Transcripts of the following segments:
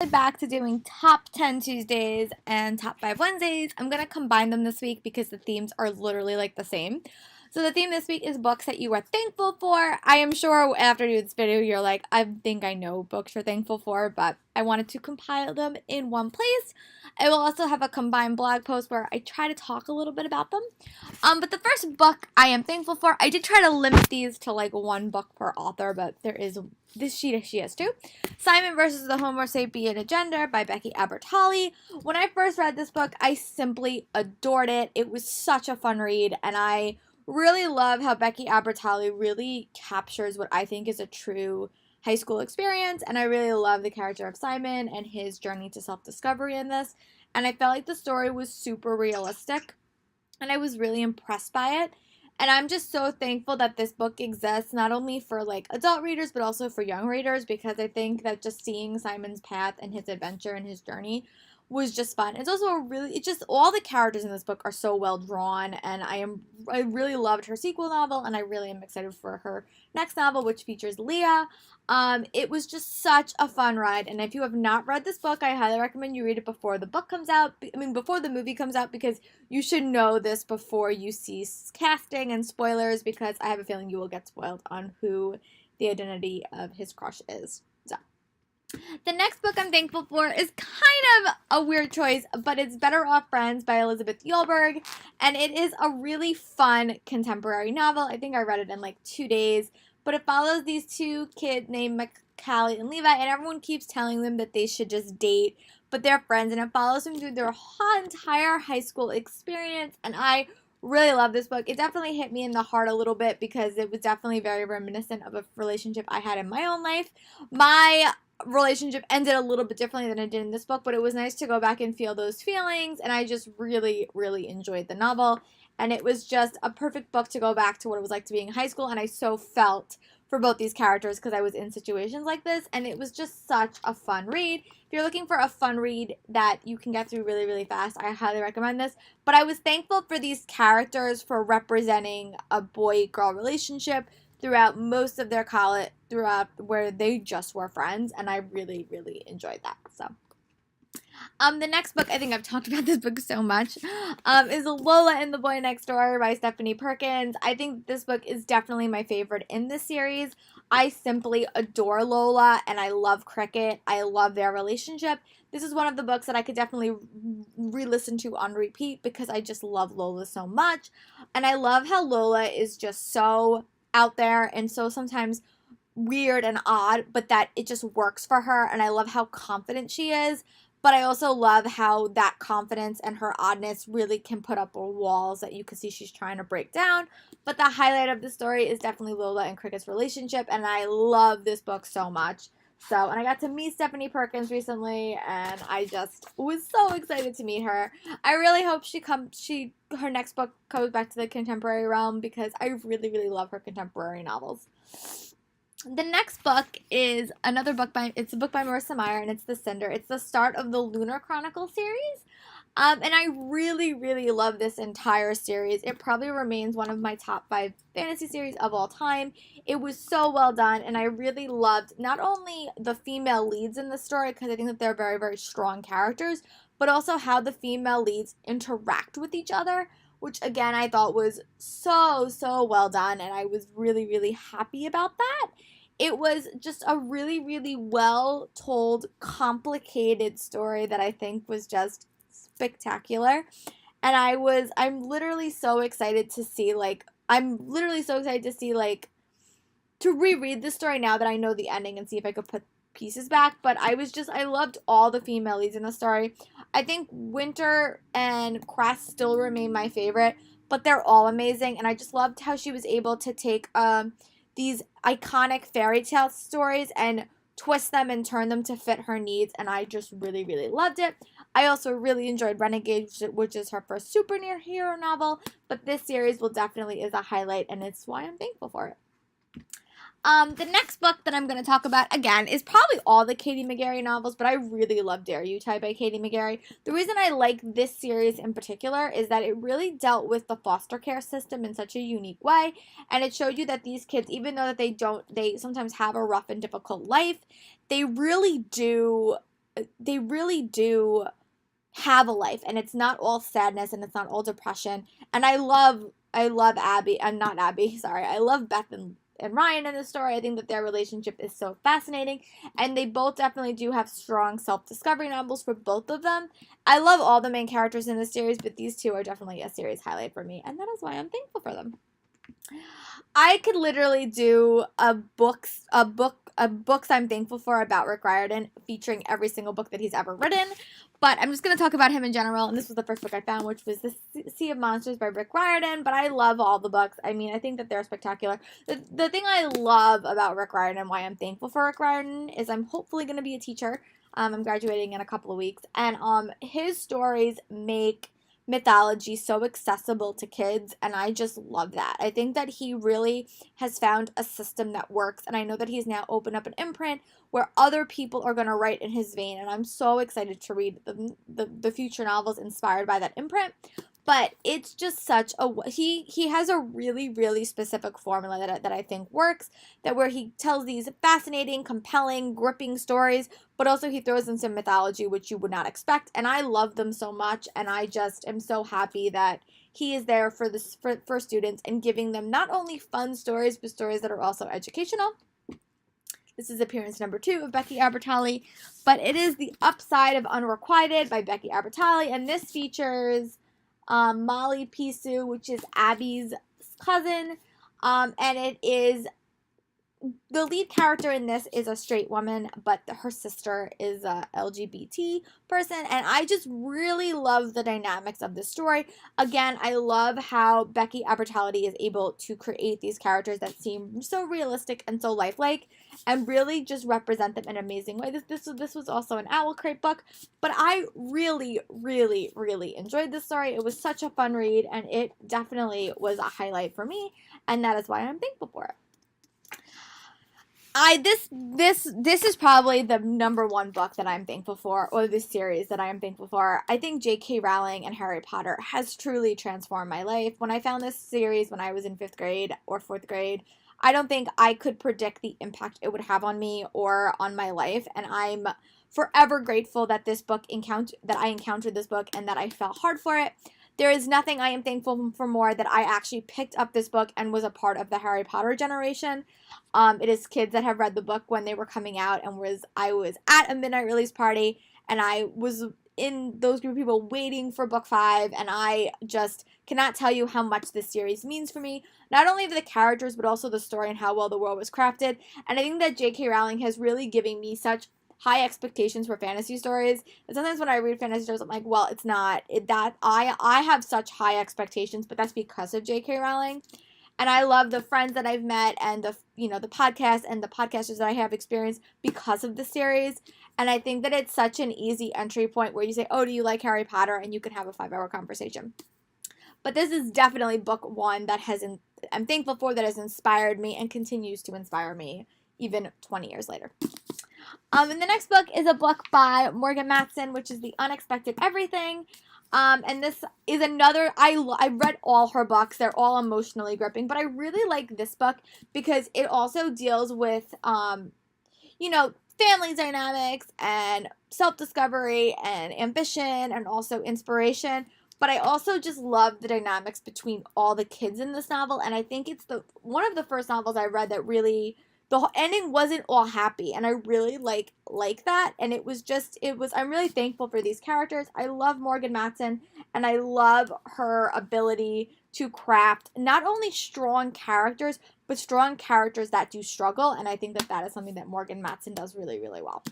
went back to doing top 10 Tuesdays and top 5 Wednesdays. I'm going to combine them this week because the themes are literally like the same. So the theme this week is books that you are thankful for. I am sure after you do this video, you're like, I think I know books you're thankful for, but I wanted to compile them in one place. I will also have a combined blog post where I try to talk a little bit about them. But the first book I am thankful for, I did try to limit these to like one book per author, but there is this she has two. Simon versus the Homo Sapien Agenda by Becky Albertalli. When I first read this book, I simply adored it. It was such a fun read, and I really love how Becky Albertalli really captures what I think is a true high school experience, and I really love the character of Simon and his journey to self-discovery in this, and I felt like the story was super realistic, and I was really impressed by it. And I'm just so thankful that this book exists, not only for like adult readers, but also for young readers, because I think that just seeing Simon's path and his adventure and his journey was just fun. It's also all the characters in this book are so well drawn, and I really loved her sequel novel, and I really am excited for her next novel, which features Leah. It was just such a fun ride, and if you have not read this book, I highly recommend you read it before the book comes out. Before the movie comes out, because you should know this before you see casting and spoilers, because I have a feeling you will get spoiled on who the identity of his crush is. So the next book I'm thankful for is kind of a weird choice, but it's Better Off Friends by Elizabeth Yulberg, and it is a really fun contemporary novel. I think I read it in like 2 days, but it follows these two kids named Callie and Levi, and everyone keeps telling them that they should just date, but they're friends, and it follows them through their entire high school experience, and I really love this book. It definitely hit me in the heart a little bit because it was definitely very reminiscent of a relationship I had in my own life. My relationship ended a little bit differently than it did in this book, but it was nice to go back and feel those feelings, and I just really, really enjoyed the novel, and it was just a perfect book to go back to what it was like to be in high school, and I so felt for both these characters because I was in situations like this, and it was just such a fun read. If you're looking for a fun read that you can get through really, really fast, I highly recommend this, but I was thankful for these characters for representing a boy-girl relationship throughout most of their college, throughout where they just were friends, and I really, really enjoyed that. So, the next book, I think I've talked about this book so much, is Lola and the Boy Next Door by Stephanie Perkins. I think this book is definitely my favorite in this series. I simply adore Lola, and I love Cricket. I love their relationship. This is one of the books that I could definitely re-listen to on repeat because I just love Lola so much, and I love how Lola is just so out there and so sometimes weird and odd, but that it just works for her, and I love how confident she is, but I also love how that confidence and her oddness really can put up walls that you can see she's trying to break down. But the highlight of the story is definitely Lola and Cricket's relationship, and I love this book so much. So, and I got to meet Stephanie Perkins recently, and I just was so excited to meet her. I really hope her next book goes back to the contemporary realm because I really, really love her contemporary novels. The next book is it's a book by Marissa Meyer, and it's The Cinder. It's the start of the Lunar Chronicle series. And I really, really love this entire series. It probably remains one of my top 5 fantasy series of all time. It was so well done, and I really loved not only the female leads in the story, because I think that they're very, very strong characters, but also how the female leads interact with each other, which again I thought was so, so well done, and I was really, really happy about that. It was just a really, really well told, complicated story that I think was just spectacular, and I'm literally so excited to see to reread the story now that I know the ending and see if I could put pieces back. But I loved all the female leads in the story. I think Winter and Cress still remain my favorite, but they're all amazing, and I just loved how she was able to take these iconic fairy tale stories and twist them and turn them to fit her needs, and I just really, really loved it. I also really enjoyed Renegade, which is her first superhero novel, but this series definitely is a highlight, and it's why I'm thankful for it. The next book that I'm going to talk about, again, is probably all the Katie McGarry novels, but I really love Dare You Tie by Katie McGarry. The reason I like this series in particular is that it really dealt with the foster care system in such a unique way, and it showed you that these kids, even though that they sometimes have a rough and difficult life, they really do they really do have a life, and it's not all sadness and it's not all depression. And I love Abby. I'm not Abby, sorry. I love Beth and Ryan in this story. I think that their relationship is so fascinating, and they both definitely do have strong self-discovery novels for both of them. I love all the main characters in this series, but these two are definitely a series highlight for me, and that is why I'm thankful for them. I could literally do a books I'm thankful for about Rick Riordan, featuring every single book that he's ever written. But I'm just going to talk about him in general, and this was the first book I found, which was The Sea of Monsters by Rick Riordan. But I love all the books. I mean, I think that they're spectacular. The thing I love about Rick Riordan, why I'm thankful for Rick Riordan, is I'm hopefully going to be a teacher. I'm graduating in a couple of weeks, and his stories make mythology so accessible to kids, and I just love that. I think that he really has found a system that works, and I know that he's now opened up an imprint where other people are going to write in his vein, and I'm so excited to read the future novels inspired by that imprint. But it's just such a he has a really, really specific formula that I think works, that where he tells these fascinating, compelling, gripping stories, but also he throws in some mythology which you would not expect, and I love them so much, and I just am so happy that he is there for this for students and giving them not only fun stories, but stories that are also educational. This is appearance number 2 of Becky Albertalli, but it is The Upside of Unrequited by Becky Albertalli, and this features Molly Pisu, which is Abby's cousin, and it is the lead character in this is a straight woman, but her sister is a LGBT person, and I just really love the dynamics of this story. Again, I love how Becky Albertalli is able to create these characters that seem so realistic and so lifelike, and really just represent them in an amazing way. This was also an Owl Crate book, but I really, really, really enjoyed this story. It was such a fun read, and it definitely was a highlight for me, and that is why I'm thankful for it. This is probably the number one book that I'm thankful for, or this series that I am thankful for. I think J.K. Rowling and Harry Potter has truly transformed my life. When I found this series when I was in 5th grade or 4th grade, I don't think I could predict the impact it would have on me or on my life, and I'm forever grateful that I encountered this book and that I fell hard for it. There is nothing I am thankful for more that I actually picked up this book and was a part of the Harry Potter generation. It is kids that have read the book when they were coming out, and I was at a midnight release party, and I was in those group of people waiting for book 5, and I just cannot tell you how much this series means for me. Not only the characters, but also the story and how well the world was crafted. And I think that J.K. Rowling has really given me such high expectations for fantasy stories. And sometimes when I read fantasy stories, I'm like, well, it's not that I have such high expectations, but that's because of J.K. Rowling. And I love the friends that I've met and the podcast and the podcasters that I have experienced because of the series. And I think that it's such an easy entry point where you say, oh, do you like Harry Potter? And you can have a 5-hour conversation. But this is definitely book 1 that I'm thankful for, that has inspired me and continues to inspire me even 20 years later. And the next book is a book by Morgan Matson, which is The Unexpected Everything. And this is another, I read all her books. They're all emotionally gripping, but I really like this book because it also deals with, family dynamics and self-discovery and ambition and also inspiration. But I also just love the dynamics between all the kids in this novel. And I think it's one of the first novels I read that really, the ending wasn't all happy, and I really like that, and I'm really thankful for these characters. I love Morgan Matson, and I love her ability to craft not only strong characters, but strong characters that do struggle, and I think that is something that Morgan Matson does really, really well.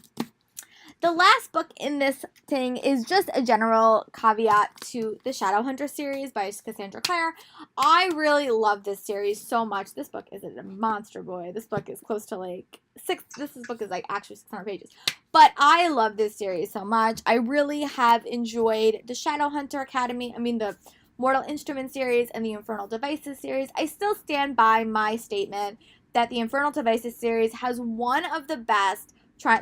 The last book in this thing is just a general caveat to the Shadowhunters series by Cassandra Clare. I really love this series so much. This book is a monster, boy. This book is close to this book is actually 600 pages. But I love this series so much. I really have enjoyed the Shadowhunter Academy. I mean, the Mortal Instruments series and the Infernal Devices series. I still stand by my statement that the Infernal Devices series has one of the best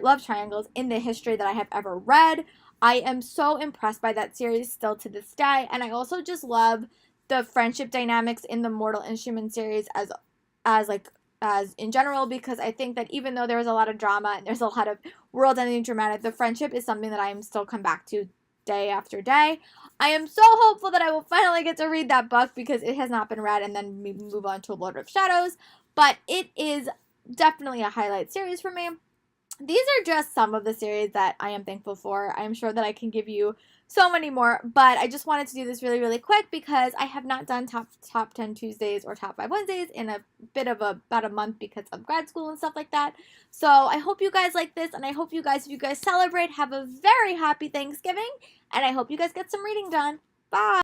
love triangles in the history that I have ever read. I am so impressed by that series still to this day, and I also just love the friendship dynamics in the Mortal Instruments series as as in general, because I think that even though there was a lot of drama and there's a lot of world-ending dramatic, the friendship is something that I am still come back to day after day. I am so hopeful that I will finally get to read that book because it has not been read, and then we move on to Lord of Shadows. But it is definitely a highlight series for me. These are just some of the series that I am thankful for. I am sure that I can give you so many more, but I just wanted to do this really, really quick because I have not done top 10 Tuesdays or top 5 Wednesdays in a bit of about a month because of grad school and stuff like that. So I hope you guys like this, and I hope you guys, if you guys celebrate, have a very happy Thanksgiving, and I hope you guys get some reading done. Bye!